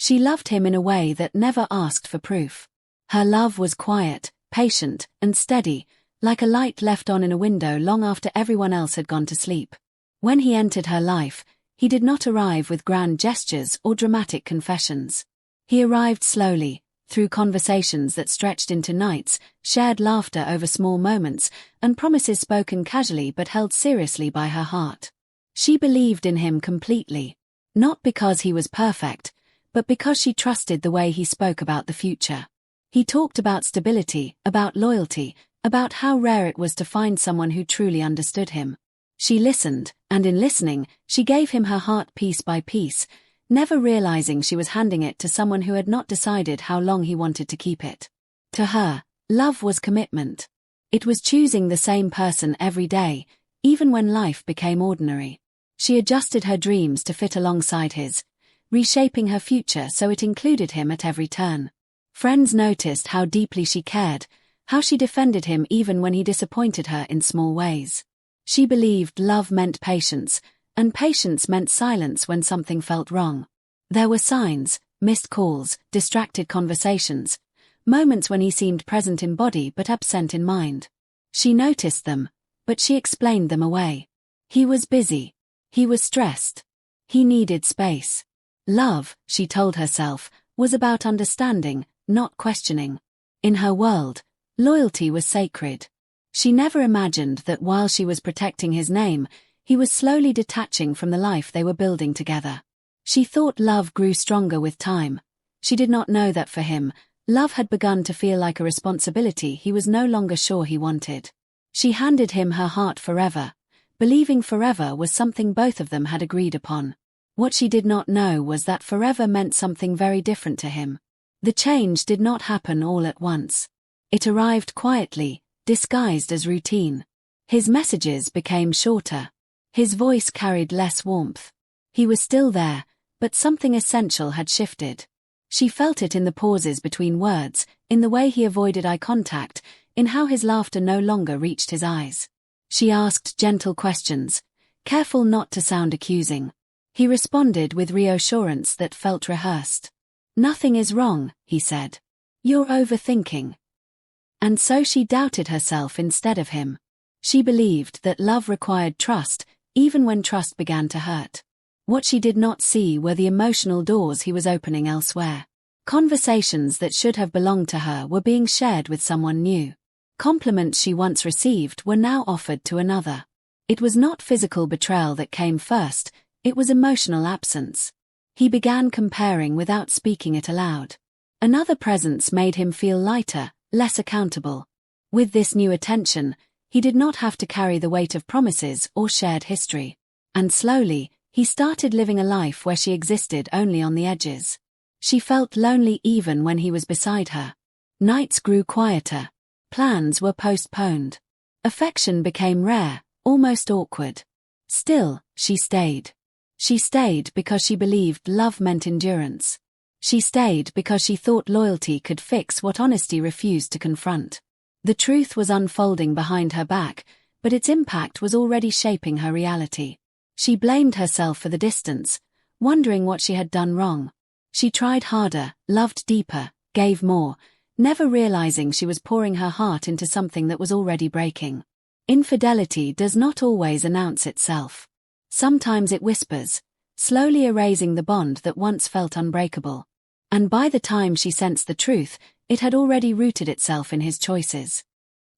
She loved him in a way that never asked for proof. Her love was quiet, patient, and steady, like a light left on in a window long after everyone else had gone to sleep. When he entered her life, he did not arrive with grand gestures or dramatic confessions. He arrived slowly, through conversations that stretched into nights, shared laughter over small moments, and promises spoken casually but held seriously by her heart. She believed in him completely, not because he was perfect, but because she trusted the way he spoke about the future. He talked about stability, about loyalty, about how rare it was to find someone who truly understood him. She listened, and in listening, she gave him her heart piece by piece, never realizing she was handing it to someone who had not decided how long he wanted to keep it. To her, love was commitment. It was choosing the same person every day, even when life became ordinary. She adjusted her dreams to fit alongside his, reshaping her future so it included him at every turn. Friends noticed how deeply she cared, how she defended him even when he disappointed her in small ways. She believed love meant patience, and patience meant silence when something felt wrong. There were signs, missed calls, distracted conversations, moments when he seemed present in body but absent in mind. She noticed them, but she explained them away. He was busy. He was stressed. He needed space. Love, she told herself, was about understanding, not questioning. In her world, loyalty was sacred. She never imagined that while she was protecting his name, he was slowly detaching from the life they were building together. She thought love grew stronger with time. She did not know that for him, love had begun to feel like a responsibility he was no longer sure he wanted. She handed him her heart forever, believing forever was something both of them had agreed upon. What she did not know was that forever meant something very different to him. The change did not happen all at once. It arrived quietly, disguised as routine. His messages became shorter. His voice carried less warmth. He was still there, but something essential had shifted. She felt it in the pauses between words, in the way he avoided eye contact, in how his laughter no longer reached his eyes. She asked gentle questions, careful not to sound accusing. He responded with reassurance that felt rehearsed. "Nothing is wrong," he said. "You're overthinking." And so she doubted herself instead of him. She believed that love required trust, even when trust began to hurt. What she did not see were the emotional doors he was opening elsewhere. Conversations that should have belonged to her were being shared with someone new. Compliments she once received were now offered to another. It was not physical betrayal that came first, it was emotional absence. He began comparing without speaking it aloud. Another presence made him feel lighter, less accountable. With this new attention, he did not have to carry the weight of promises or shared history. And slowly, he started living a life where she existed only on the edges. She felt lonely even when he was beside her. Nights grew quieter. Plans were postponed. Affection became rare, almost awkward. Still, she stayed. She stayed because she believed love meant endurance. She stayed because she thought loyalty could fix what honesty refused to confront. The truth was unfolding behind her back, but its impact was already shaping her reality. She blamed herself for the distance, wondering what she had done wrong. She tried harder, loved deeper, gave more, never realizing she was pouring her heart into something that was already breaking. Infidelity does not always announce itself. Sometimes it whispers, slowly erasing the bond that once felt unbreakable. And by the time she sensed the truth, it had already rooted itself in his choices.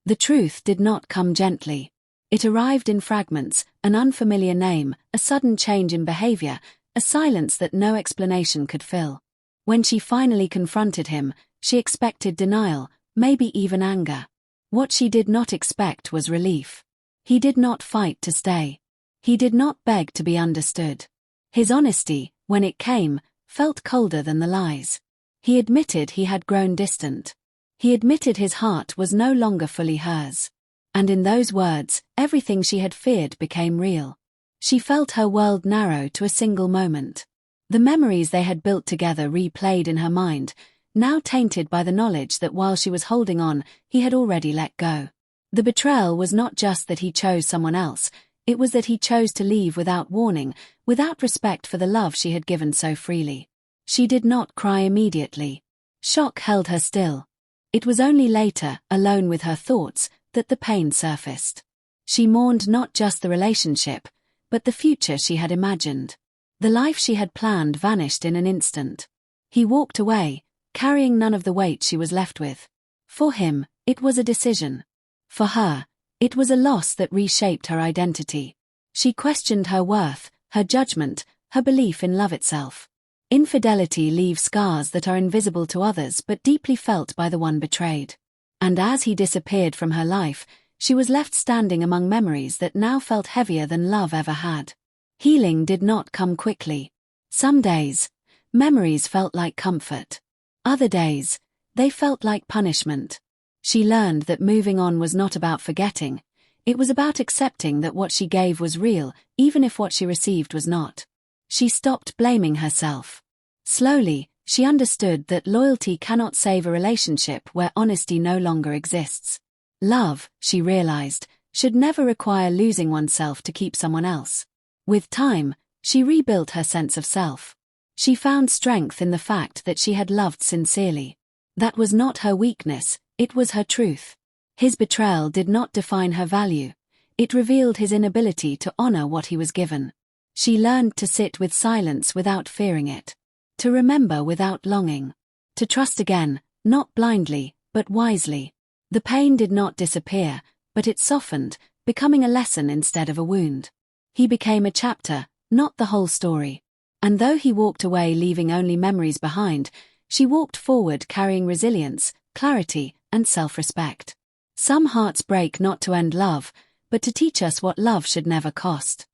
The truth did not come gently. It arrived in fragments, an unfamiliar name, a sudden change in behavior, a silence that no explanation could fill. When she finally confronted him, she expected denial, maybe even anger. What she did not expect was relief. He did not fight to stay. He did not beg to be understood. His honesty, when it came, felt colder than the lies. He admitted he had grown distant. He admitted his heart was no longer fully hers. And in those words, everything she had feared became real. She felt her world narrow to a single moment. The memories they had built together replayed in her mind, now tainted by the knowledge that while she was holding on, he had already let go. The betrayal was not just that he chose someone else, it was that he chose to leave without warning, without respect for the love she had given so freely. She did not cry immediately. Shock held her still. It was only later, alone with her thoughts, that the pain surfaced. She mourned not just the relationship, but the future she had imagined. The life she had planned vanished in an instant. He walked away, carrying none of the weight she was left with. For him, it was a decision. For her, it was a loss that reshaped her identity. She questioned her worth, her judgment, her belief in love itself. Infidelity leaves scars that are invisible to others but deeply felt by the one betrayed. And as he disappeared from her life, she was left standing among memories that now felt heavier than love ever had. Healing did not come quickly. Some days, memories felt like comfort. Other days, they felt like punishment. She learned that moving on was not about forgetting. It was about accepting that what she gave was real, even if what she received was not. She stopped blaming herself. Slowly, she understood that loyalty cannot save a relationship where honesty no longer exists. Love, she realized, should never require losing oneself to keep someone else. With time, she rebuilt her sense of self. She found strength in the fact that she had loved sincerely. That was not her weakness, it was her truth. His betrayal did not define her value. It revealed his inability to honor what he was given. She learned to sit with silence without fearing it. To remember without longing. To trust again, not blindly, but wisely. The pain did not disappear, but it softened, becoming a lesson instead of a wound. He became a chapter, not the whole story. And though he walked away leaving only memories behind, she walked forward carrying resilience, clarity, and self-respect. Some hearts break not to end love, but to teach us what love should never cost.